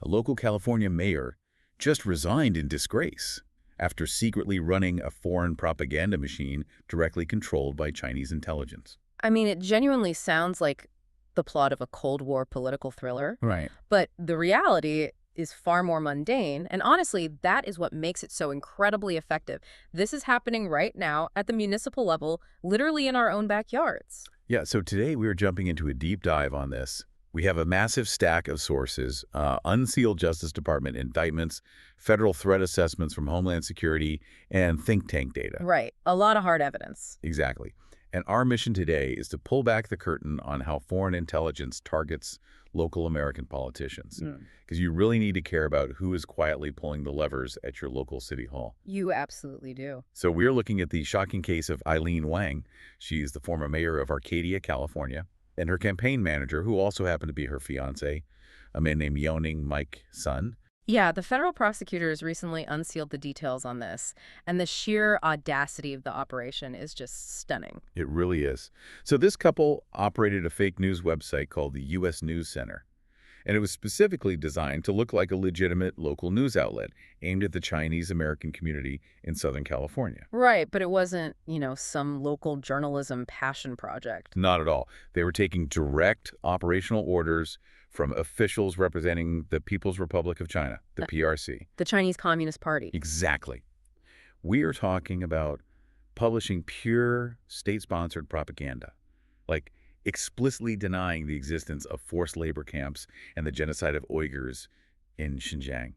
a local California mayor, just resigned in disgrace after secretly running a foreign propaganda machine directly controlled by Chinese intelligence. I mean, it genuinely sounds like the plot of a Cold War political thriller. Right. But the reality is far more mundane, and honestly, that is what makes it so incredibly effective. This is happening right now at the municipal level, literally in our own backyards. Yeah, so today we are jumping into a deep dive on this. We have a massive stack of sources, unsealed Justice Department indictments, federal threat assessments from Homeland Security, and think tank data. Right. A lot of hard evidence. Exactly. And our mission today is to pull back the curtain on how foreign intelligence targets local American politicians. Because you really need to care about who is quietly pulling the levers at your local city hall. You absolutely do. So we're looking at the shocking case of Eileen Wang. She's the former mayor of Arcadia, California, and her campaign manager, who also happened to be her fiancé, a man named Yoning Mike's son. Yeah, the federal prosecutors recently unsealed the details on this, and the sheer audacity of the operation is just stunning. It really is. So this couple operated a fake news website called the U.S. News Center, and it was specifically designed to look like a legitimate local news outlet aimed at the Chinese-American community in Southern California. Right, but it wasn't, some local journalism passion project. Not at all. They were taking direct operational orders from officials representing the People's Republic of China, the PRC. The Chinese Communist Party. Exactly. We are talking about publishing pure state-sponsored propaganda, like explicitly denying the existence of forced labor camps and the genocide of Uyghurs in Xinjiang.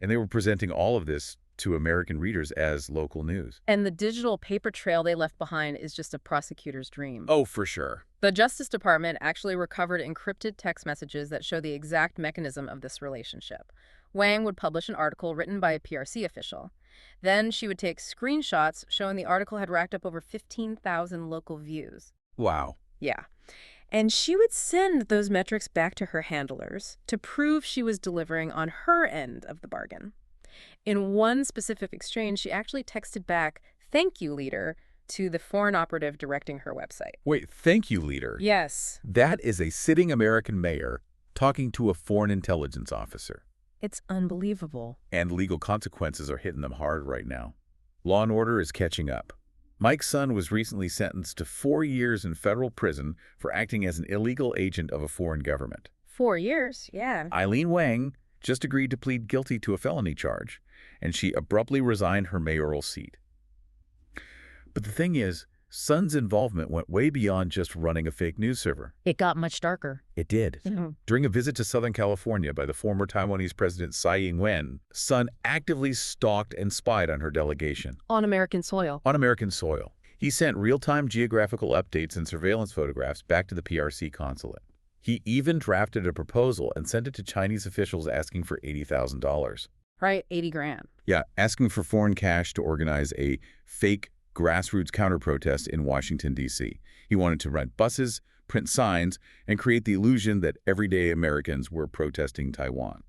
And they were presenting all of this to American readers as local news. And the digital paper trail they left behind is just a prosecutor's dream. Oh, for sure. The Justice Department actually recovered encrypted text messages that show the exact mechanism of this relationship. Wang would publish an article written by a PRC official. Then she would take screenshots showing the article had racked up over 15,000 local views. Wow. Yeah. And she would send those metrics back to her handlers to prove she was delivering on her end of the bargain. In one specific exchange, she actually texted back, "Thank you, leader," to the foreign operative directing her website. Wait, thank you, leader. Yes. That is a sitting American mayor talking to a foreign intelligence officer. It's unbelievable. And legal consequences are hitting them hard right now. Law and order is catching up. Mike's son was recently sentenced to 4 years in federal prison for acting as an illegal agent of a foreign government. 4 years, yeah. Eileen Wang just agreed to plead guilty to a felony charge, and she abruptly resigned her mayoral seat. But the thing is, son's involvement went way beyond just running a fake news server. It got much darker. It did. During a visit to Southern California by the former Taiwanese president Tsai Ing-wen, son actively stalked and spied on her delegation. On American soil. On American soil. He sent real-time geographical updates and surveillance photographs back to the PRC consulate. He even drafted a proposal and sent it to Chinese officials asking for $80,000. Right, 80 grand. Yeah, asking for foreign cash to organize a fake grassroots counter-protest in Washington, D.C. He wanted to rent buses, print signs, and create the illusion that everyday Americans were protesting Taiwan.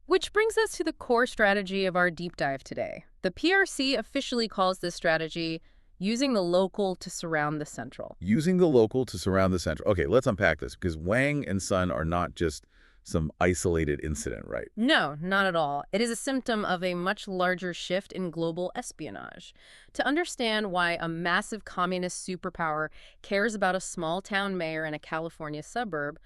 Which brings us to the core strategy of our deep dive today. The PRC officially calls this strategy using the local to surround the central. Using the local to surround the central. Okay, let's unpack this, because Wang and Son are not just some isolated incident, right? No, not at all. It is a symptom of a much larger shift in global espionage. To understand why a massive communist superpower cares about a small-town mayor in a California suburb,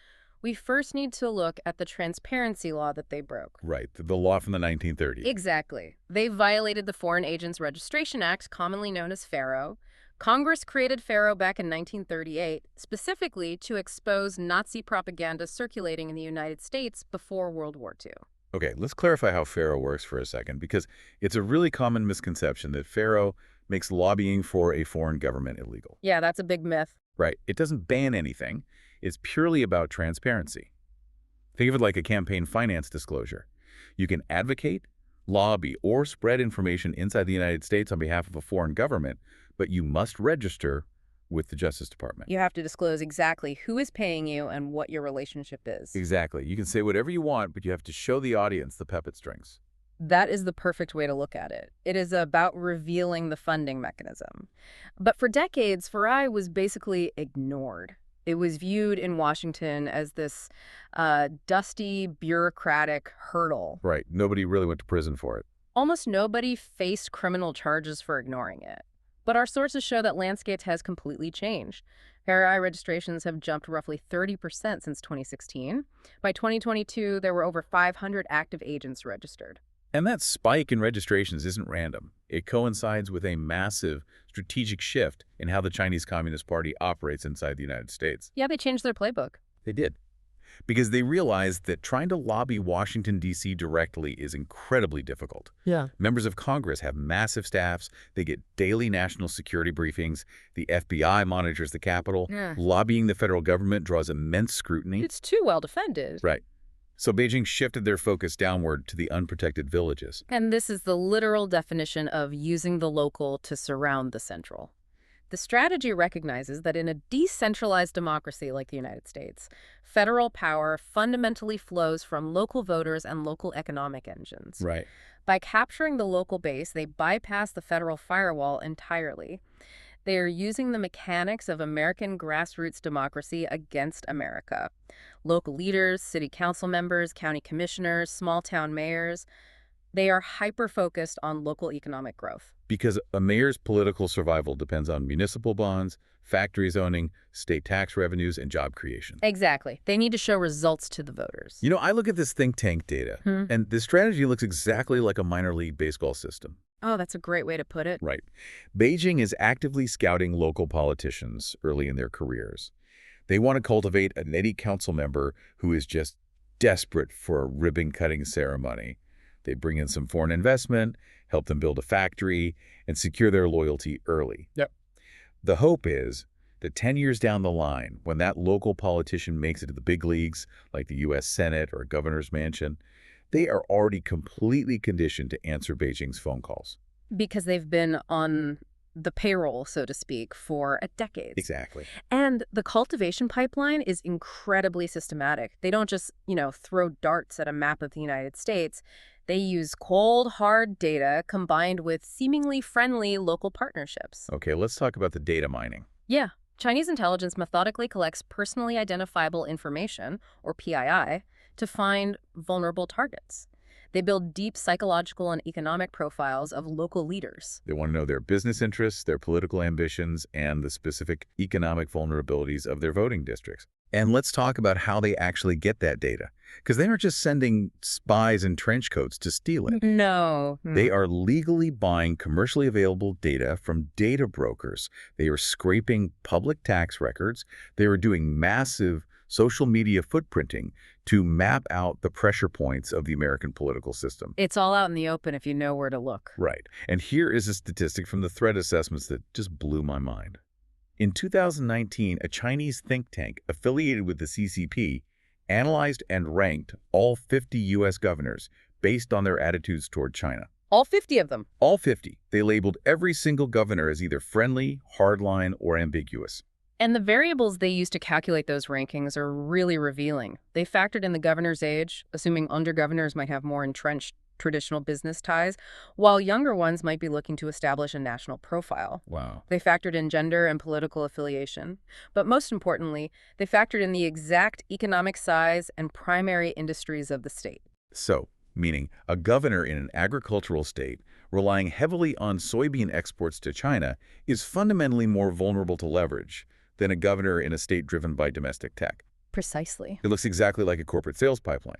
we first need to look at the transparency law that they broke. Right, the law from the 1930s. Exactly. They violated the Foreign Agents Registration Act, commonly known as FARA. Congress created FARA back in 1938, specifically to expose Nazi propaganda circulating in the United States before World War II. Okay, let's clarify how FARA works for a second, because it's a really common misconception that FARA makes lobbying for a foreign government illegal. Yeah, that's a big myth. Right. It doesn't ban anything. It's purely about transparency. Think of it like a campaign finance disclosure. You can advocate, lobby, or spread information inside the United States on behalf of a foreign government, but you must register with the Justice Department. You have to disclose exactly who is paying you and what your relationship is. Exactly. You can say whatever you want, but you have to show the audience the puppet strings. That is the perfect way to look at it. It is about revealing the funding mechanism. But for decades, FARA was basically ignored. It was viewed in Washington as this dusty, bureaucratic hurdle. Right. Nobody really went to prison for it. Almost nobody faced criminal charges for ignoring it. But our sources show that landscape has completely changed. FARA registrations have jumped roughly 30% since 2016. By 2022, there were over 500 active agents registered. And that spike in registrations isn't random. It coincides with a massive strategic shift in how the Chinese Communist Party operates inside the United States. Yeah, they changed their playbook. They did. Because they realized that trying to lobby Washington, D.C. directly is incredibly difficult. Yeah. Members of Congress have massive staffs. They get daily national security briefings. The FBI monitors the Capitol. Yeah. Lobbying the federal government draws immense scrutiny. It's too well defended. Right. So Beijing shifted their focus downward to the unprotected villages. And this is the literal definition of using the local to surround the central. The strategy recognizes that in a decentralized democracy like the United States, federal power fundamentally flows from local voters and local economic engines. Right. By capturing the local base, they bypass the federal firewall entirely. They are using the mechanics of American grassroots democracy against America. Local leaders, city council members, county commissioners, small-town mayors, they are hyper-focused on local economic growth. Because a mayor's political survival depends on municipal bonds, factory zoning, state tax revenues, and job creation. Exactly. They need to show results to the voters. You know, I look at this think tank data, and this strategy looks exactly like a minor league baseball system. Oh, that's a great way to put it. Right. Beijing is actively scouting local politicians early in their careers. They want to cultivate a nitty council member who is just desperate for a ribbon-cutting ceremony. They bring in some foreign investment, help them build a factory, and secure their loyalty early. Yep. The hope is that 10 years down the line, when that local politician makes it to the big leagues, like the U.S. Senate or a governor's mansion, they are already completely conditioned to answer Beijing's phone calls. Because they've been on the payroll, so to speak, for decades. Exactly. And the cultivation pipeline is incredibly systematic. They don't just, throw darts at a map of the United States. They use cold, hard data combined with seemingly friendly local partnerships. Okay, let's talk about the data mining. Yeah. Chinese intelligence methodically collects personally identifiable information, or PII, to find vulnerable targets. They build deep psychological and economic profiles of local leaders. They want to know their business interests, their political ambitions, and the specific economic vulnerabilities of their voting districts. And let's talk about how they actually get that data. Because they aren't just sending spies in trench coats to steal it. No. They are legally buying commercially available data from data brokers. They are scraping public tax records. They are doing massive social media footprinting to map out the pressure points of the American political system. It's all out in the open if you know where to look. Right. And here is a statistic from the threat assessments that just blew my mind. In 2019, a Chinese think tank affiliated with the CCP analyzed and ranked all 50 U.S. governors based on their attitudes toward China. All 50 of them? All 50. They labeled every single governor as either friendly, hardline, or ambiguous. And the variables they used to calculate those rankings are really revealing. They factored in the governor's age, assuming under-governors might have more entrenched traditional business ties, while younger ones might be looking to establish a national profile. Wow. They factored in gender and political affiliation. But most importantly, they factored in the exact economic size and primary industries of the state. So, meaning a governor in an agricultural state relying heavily on soybean exports to China is fundamentally more vulnerable to leverage than a governor in a state driven by domestic tech. Precisely. It looks exactly like a corporate sales pipeline.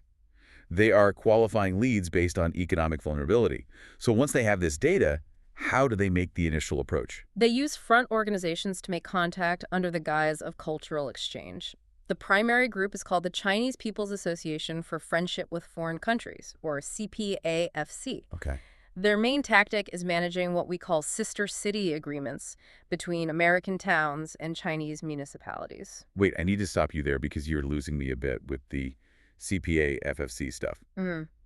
They are qualifying leads based on economic vulnerability. So once they have this data, how do they make the initial approach? They use front organizations to make contact under the guise of cultural exchange. The primary group is called the Chinese People's Association for Friendship with Foreign Countries, or CPAFC. Okay. Their main tactic is managing what we call sister city agreements between American towns and Chinese municipalities. Wait, I need to stop you there because you're losing me a bit with the CPA FFC stuff.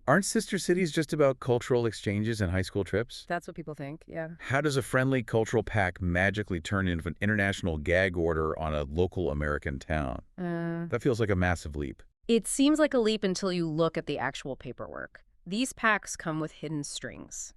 Aren't sister cities just about cultural exchanges and high school trips? That's what people think, yeah. How does a friendly cultural pact magically turn into an international gag order on a local American town? That feels like a massive leap. It seems like a leap until you look at the actual paperwork. These pacts come with hidden strings.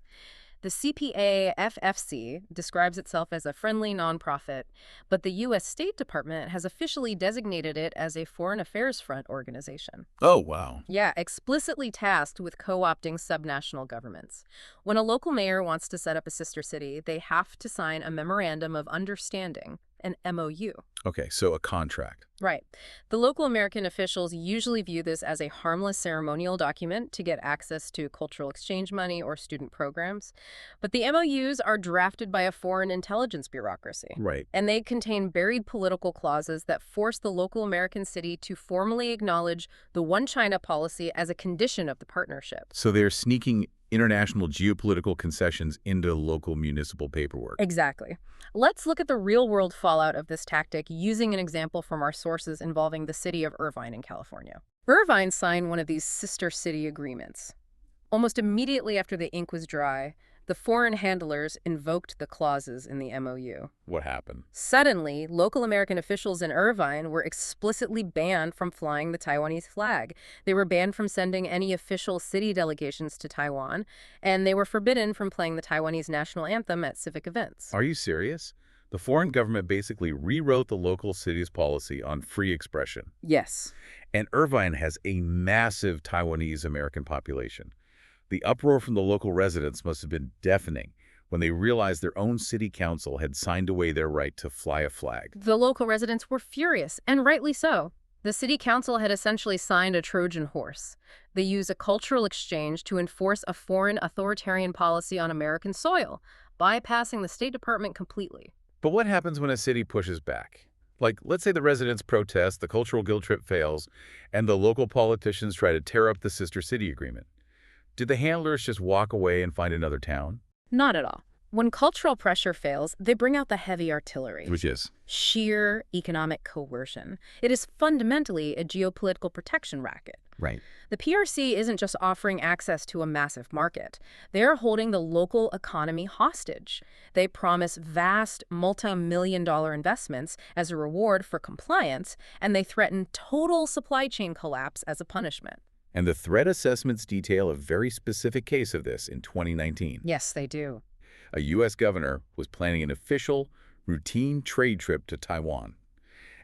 The CPA-FFC describes itself as a friendly nonprofit, but the U.S. State Department has officially designated it as a foreign affairs front organization. Oh, wow. Yeah, explicitly tasked with co-opting subnational governments. When a local mayor wants to set up a sister city, they have to sign a memorandum of understanding, an MOU. Okay, so a contract. Right. The local American officials usually view this as a harmless ceremonial document to get access to cultural exchange money or student programs. But the MOUs are drafted by a foreign intelligence bureaucracy. Right. And they contain buried political clauses that force the local American city to formally acknowledge the One China policy as a condition of the partnership. So they're sneaking international geopolitical concessions into local municipal paperwork. Exactly. Let's look at the real-world fallout of this tactic using an example from our sources involving the city of Irvine in California. Irvine signed one of these sister city agreements. Almost immediately after the ink was dry, the foreign handlers invoked the clauses in the MOU. What happened? Suddenly, local American officials in Irvine were explicitly banned from flying the Taiwanese flag. They were banned from sending any official city delegations to Taiwan, and they were forbidden from playing the Taiwanese national anthem at civic events. Are you serious? The foreign government basically rewrote the local city's policy on free expression. Yes. And Irvine has a massive Taiwanese American population. The uproar from the local residents must have been deafening when they realized their own city council had signed away their right to fly a flag. The local residents were furious, and rightly so. The city council had essentially signed a Trojan horse. They use a cultural exchange to enforce a foreign authoritarian policy on American soil, bypassing the State Department completely. But what happens when a city pushes back? Like, let's say the residents protest, the cultural guilt trip fails, and the local politicians try to tear up the sister city agreement. Did the handlers just walk away and find another town? Not at all. When cultural pressure fails, they bring out the heavy artillery. Which is? Sheer economic coercion. It is fundamentally a geopolitical protection racket. Right. The PRC isn't just offering access to a massive market. They're holding the local economy hostage. They promise vast multi-million-dollar investments as a reward for compliance, and they threaten total supply chain collapse as a punishment. And the threat assessments detail a very specific case of this in 2019. Yes, they do. A U.S. governor was planning an official, routine trade trip to Taiwan.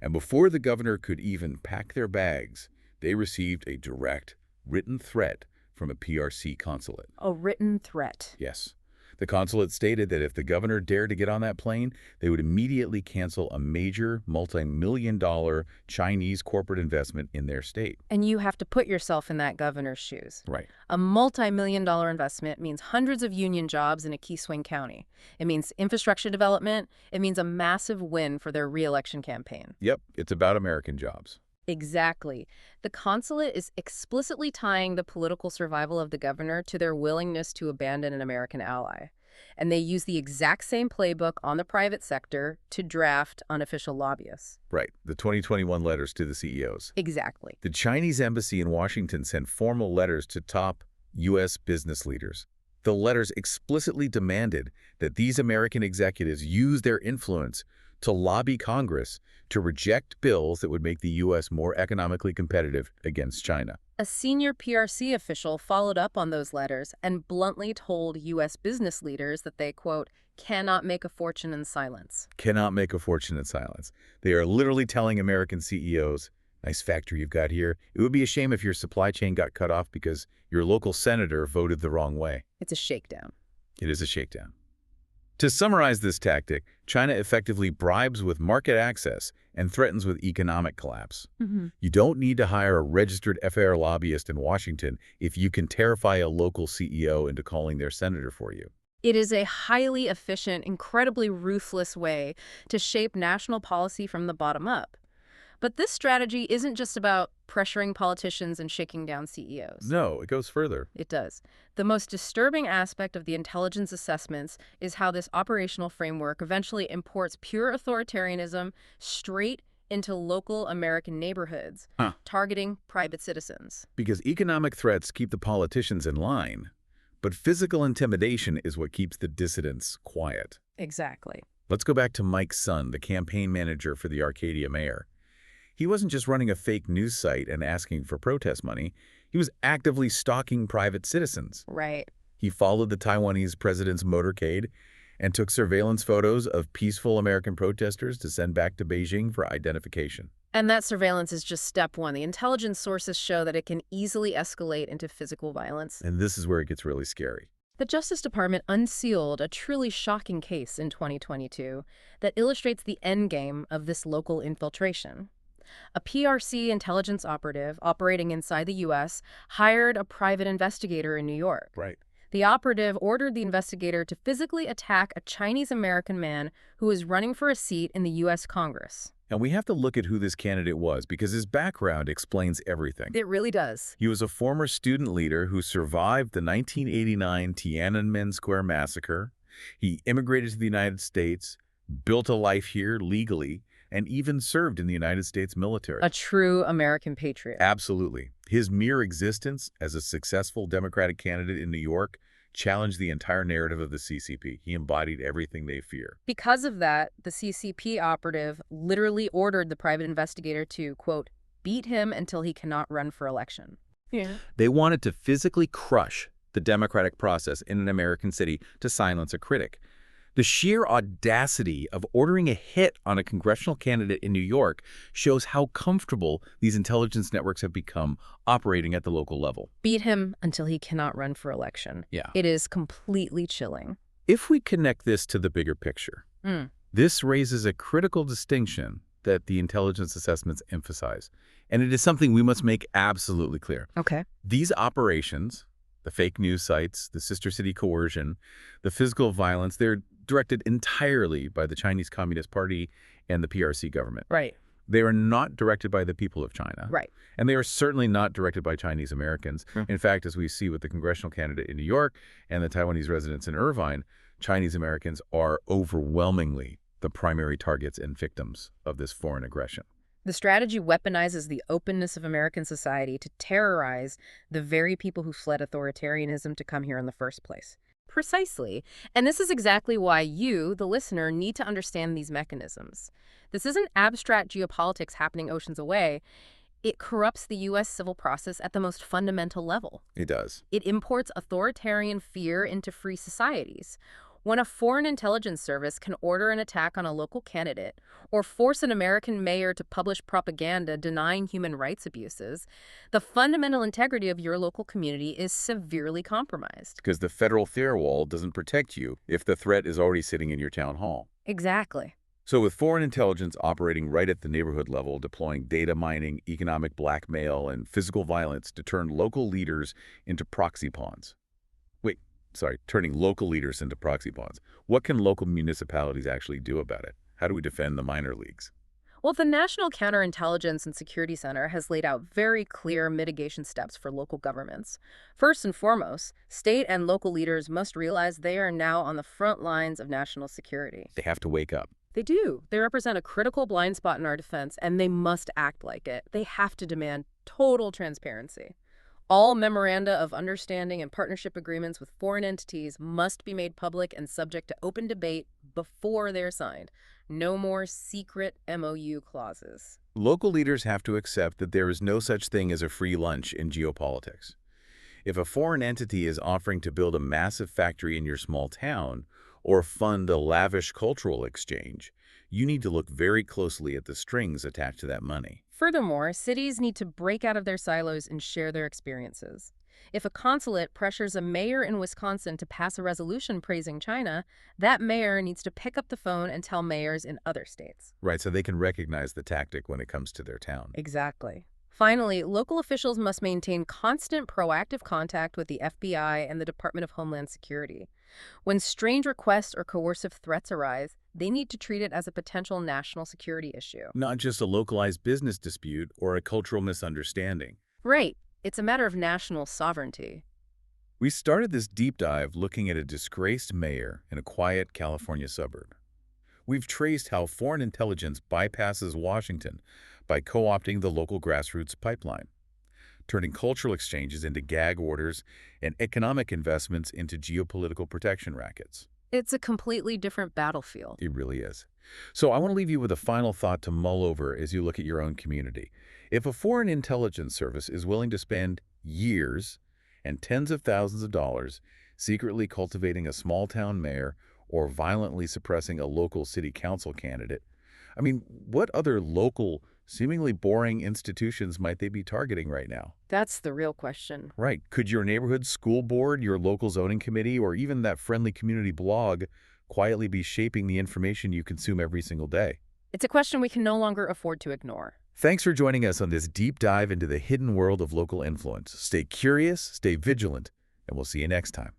And before the governor could even pack their bags, they received a direct, written threat from a PRC consulate. A written threat. Yes. The consulate stated that if the governor dared to get on that plane, they would immediately cancel a major multi-million-dollar Chinese corporate investment in their state. And you have to put yourself in that governor's shoes. Right. A multi-million-dollar investment means hundreds of union jobs in a key swing county. It means infrastructure development. It means a massive win for their re-election campaign. Yep, it's about American jobs. Exactly. The consulate is explicitly tying the political survival of the governor to their willingness to abandon an American ally. And they use the exact same playbook on the private sector to draft unofficial lobbyists. Right, the 2021 letters to the CEOs. Exactly. The Chinese embassy in Washington sent formal letters to top U.S. business leaders. The letters explicitly demanded that these American executives use their influence to lobby Congress to reject bills that would make the U.S. more economically competitive against China. A senior PRC official followed up on those letters and bluntly told U.S. business leaders that they, quote, cannot make a fortune in silence. Cannot make a fortune in silence. They are literally telling American CEOs, nice factory you've got here. It would be a shame if your supply chain got cut off because your local senator voted the wrong way. It's a shakedown. It is a shakedown. To summarize this tactic, China effectively bribes with market access and threatens with economic collapse. You don't need to hire a registered FARA lobbyist in Washington if you can terrify a local CEO into calling their senator for you. It is a highly efficient, incredibly ruthless way to shape national policy from the bottom up. But this strategy isn't just about pressuring politicians and shaking down CEOs. No, it goes further. It does. The most disturbing aspect of the intelligence assessments is how this operational framework eventually imports pure authoritarianism straight into local American neighborhoods, targeting private citizens. Because economic threats keep the politicians in line, but physical intimidation is what keeps the dissidents quiet. Exactly. Let's go back to Mike's son, the campaign manager for the Arcadia mayor. He wasn't just running a fake news site and asking for protest money. He was actively stalking private citizens. Right. He followed the Taiwanese president's motorcade and took surveillance photos of peaceful American protesters to send back to Beijing for identification. And that surveillance is just step one. The intelligence sources show that it can easily escalate into physical violence. And this is where it gets really scary. The Justice Department unsealed a truly shocking case in 2022 that illustrates the endgame of this local infiltration. A PRC intelligence operative operating inside the U.S. hired a private investigator in New York. Right. The operative ordered the investigator to physically attack a Chinese-American man who was running for a seat in the U.S. Congress. And we have to look at who this candidate was because his background explains everything. It really does. He was a former student leader who survived the 1989 Tiananmen Square massacre. He immigrated to the United States, built a life here legally, and even served in the United States military. A true American patriot. Absolutely. His mere existence as a successful Democratic candidate in New York challenged the entire narrative of the CCP. He embodied everything they fear. Because of that, the CCP operative literally ordered the private investigator to, quote, beat him until he cannot run for election. Yeah. They wanted to physically crush the democratic process in an American city to silence a critic. The sheer audacity of ordering a hit on a congressional candidate in New York shows how comfortable these intelligence networks have become operating at the local level. Beat him until he cannot run for election. Yeah. It is completely chilling. If we connect this to the bigger picture, this raises a critical distinction that the intelligence assessments emphasize. And it is something we must make absolutely clear. Okay. These operations, the fake news sites, the sister city coercion, the physical violence, they're directed entirely by the Chinese Communist Party and the PRC government. Right. They are not directed by the people of China. Right. And they are certainly not directed by Chinese Americans. In fact, as we see with the congressional candidate in New York and the Taiwanese residents in Irvine, Chinese Americans are overwhelmingly the primary targets and victims of this foreign aggression. The strategy weaponizes the openness of American society to terrorize the very people who fled authoritarianism to come here in the first place. Precisely. And this is exactly why you, the listener, need to understand these mechanisms. This isn't abstract geopolitics happening oceans away. It corrupts the U.S. civil process at the most fundamental level. It does. It imports authoritarian fear into free societies. When a foreign intelligence service can order an attack on a local candidate or force an American mayor to publish propaganda denying human rights abuses, the fundamental integrity of your local community is severely compromised. Because the federal firewall doesn't protect you if the threat is already sitting in your town hall. Exactly. So with foreign intelligence operating right at the neighborhood level, deploying data mining, economic blackmail, and physical violence to turn local leaders into proxy pawns. Turning local leaders into proxy pawns. What can local municipalities actually do about it? How do we defend the minor leagues? Well, the National Counterintelligence and Security Center has laid out very clear mitigation steps for local governments. First and foremost, state and local leaders must realize they are now on the front lines of national security. They have to wake up. They do. They represent a critical blind spot in our defense, and they must act like it. They have to demand total transparency. All memoranda of understanding and partnership agreements with foreign entities must be made public and subject to open debate before they're signed. No more secret MOU clauses. Local leaders have to accept that there is no such thing as a free lunch in geopolitics. If a foreign entity is offering to build a massive factory in your small town or fund a lavish cultural exchange, you need to look very closely at the strings attached to that money. Furthermore, cities need to break out of their silos and share their experiences. If a consulate pressures a mayor in Wisconsin to pass a resolution praising China, that mayor needs to pick up the phone and tell mayors in other states. Right, so they can recognize the tactic when it comes to their town. Exactly. Finally, local officials must maintain constant proactive contact with the FBI and the Department of Homeland Security. When strange requests or coercive threats arise, they need to treat it as a potential national security issue. Not just a localized business dispute or a cultural misunderstanding. Right. It's a matter of national sovereignty. We started this deep dive looking at a disgraced mayor in a quiet California suburb. We've traced how foreign intelligence bypasses Washington by co-opting the local grassroots pipeline, turning cultural exchanges into gag orders and economic investments into geopolitical protection rackets. It's a completely different battlefield. It really is. So I want to leave you with a final thought to mull over as you look at your own community. If a foreign intelligence service is willing to spend years and tens of thousands of dollars secretly cultivating a small-town mayor, or violently suppressing a local city council candidate. I mean, what other local, seemingly boring institutions might they be targeting right now? That's the real question. Right. Could your neighborhood school board, your local zoning committee, or even that friendly community blog quietly be shaping the information you consume every single day? It's a question we can no longer afford to ignore. Thanks for joining us on this deep dive into the hidden world of local influence. Stay curious, stay vigilant, and we'll see you next time.